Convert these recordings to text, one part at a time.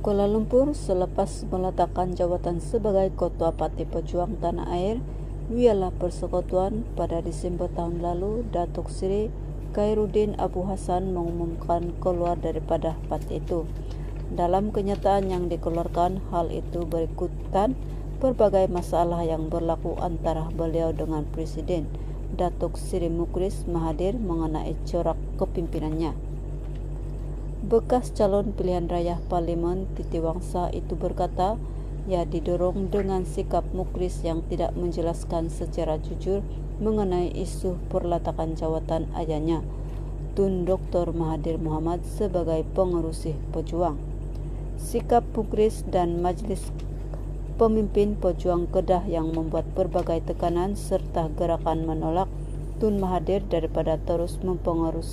Kuala Lumpur selepas meletakkan jawatan sebagai Ketua Parti Pejuang Tanah Air Wilayah Persekutuan pada Desember tahun lalu, Datuk Seri Khairuddin Abu Hassan mengumumkan keluar daripada parti itu. Dalam kenyataan yang dikeluarkan, hal itu berikutan berbagai masalah yang berlaku antara beliau dengan Presiden Datuk Seri Mukris Mahathir mengenai corak kepimpinannya. Bekas calon pilihan raya Parlimen Titiwangsa itu berkata, ia didorong dengan sikap Mukris yang tidak menjelaskan secara jujur mengenai isu perletakan jawatan ayahnya, Tun Dr. Mahathir Mohamad sebagai pengerusi pejuang. Sikap Mukris dan Majlis Pemimpin Pejuang Kedah yang membuat berbagai tekanan serta gerakan menolak Tun Mahathir daripada terus mempengaruhi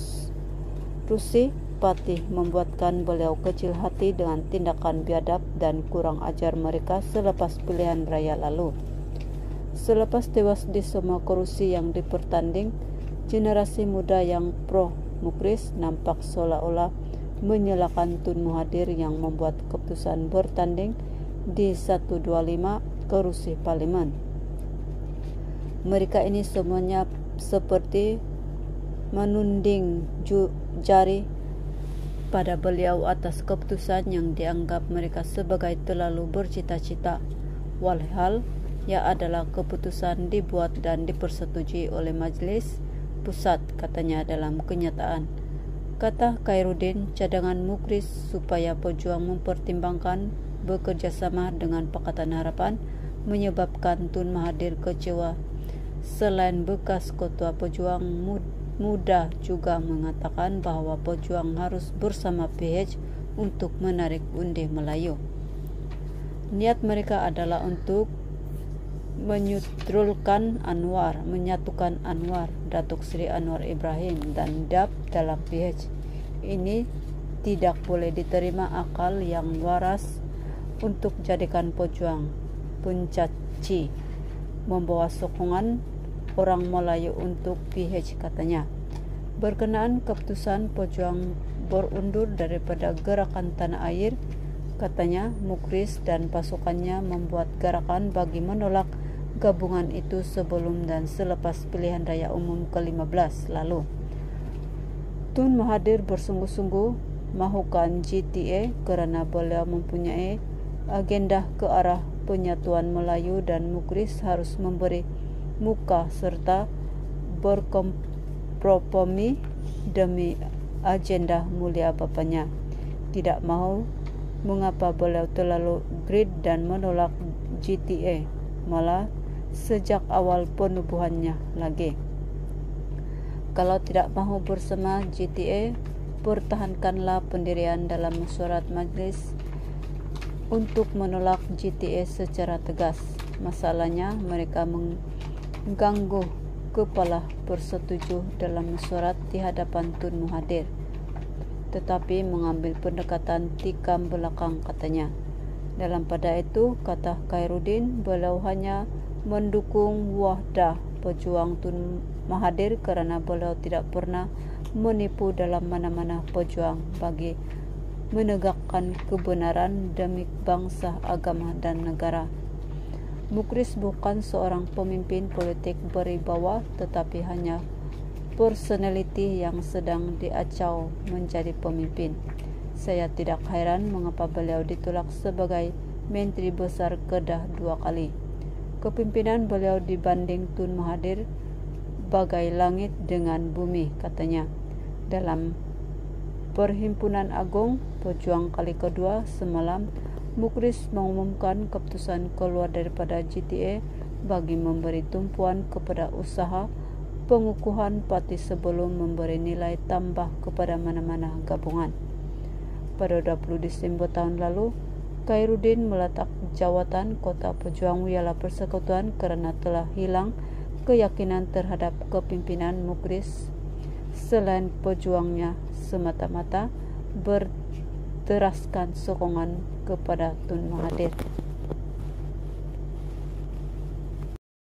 parti membuatkan beliau kecil hati dengan tindakan biadab dan kurang ajar mereka selepas pilihan raya lalu. Selepas tewas di semua kerusi yang dipertanding, generasi muda yang pro-Mukris nampak seolah-olah menyalahkan Tun Mahathir yang membuat keputusan bertanding di 125 kerusi parlimen. Mereka ini semuanya seperti menunding jari pada beliau atas keputusan yang dianggap mereka sebagai terlalu bercita-cita. Walhal, ia adalah keputusan dibuat dan dipersetujui oleh Majlis Pusat, katanya dalam kenyataan. Kata Khairuddin, cadangan Mukris supaya pejuang mempertimbangkan bekerjasama dengan Pakatan Harapan menyebabkan Tun Mahathir kecewa. Selain bekas ketua pejuang muda juga mengatakan bahawa pejuang harus bersama PH untuk menarik undi Melayu. Niat mereka adalah untuk menyutrulkan menyatukan Anwar, Datuk Seri Anwar Ibrahim dan DAP dalam PH. Ini tidak boleh diterima akal yang waras untuk jadikan pejuang pencaci membawa sokongan orang Melayu untuk PH, katanya. Berkenaan keputusan pejuang berundur daripada gerakan Tanah Air, katanya Mukris dan pasukannya membuat gerakan bagi menolak gabungan itu sebelum dan selepas pilihan raya umum ke-15 lalu. Tun Mahathir bersungguh-sungguh mahukan GTA kerana beliau mempunyai agenda ke arah penyatuan Melayu dan Mukris harus memberi muka serta berkompromi demi agenda mulia bapanya. Tidak mahu mengapa beliau terlalu greed dan menolak GTA, malah sejak awal penubuhannya lagi. Kalau tidak mahu bersama GTA, pertahankanlah pendirian dalam mesyuarat majlis untuk menolak GTA secara tegas. Masalahnya mereka mengganggu kepala bersetuju dalam mesyuarat di hadapan Tun Mahathir, tetapi mengambil pendekatan tikam belakang, katanya. Dalam pada itu, kata Khairuddin, beliau hanya mendukung wahdah pejuang Tun Mahathir kerana beliau tidak pernah menipu dalam mana-mana pejuang bagi menegakkan kebenaran demi bangsa, agama dan negara. Mukris bukan seorang pemimpin politik beribawa, tetapi hanya personality yang sedang diacau menjadi pemimpin. Saya tidak heran mengapa beliau ditolak sebagai Menteri Besar Kedah 2 kali. Kepimpinan beliau dibanding Tun Mahathir bagai langit dengan bumi, katanya. Dalam Perhimpunan Agung Pejuang kali kedua semalam, Mukris mengumumkan keputusan keluar daripada GTA bagi memberi tumpuan kepada usaha pengukuhan parti sebelum memberi nilai tambah kepada mana-mana gabungan. Pada 20 Desember tahun lalu, Khairuddin meletak jawatan Kota Pejuang Wilayah Persekutuan kerana telah hilang keyakinan terhadap kepimpinan Mukris. Selain pejuangnya semata-mata berteraskan sokongan kepada Tun Mahathir.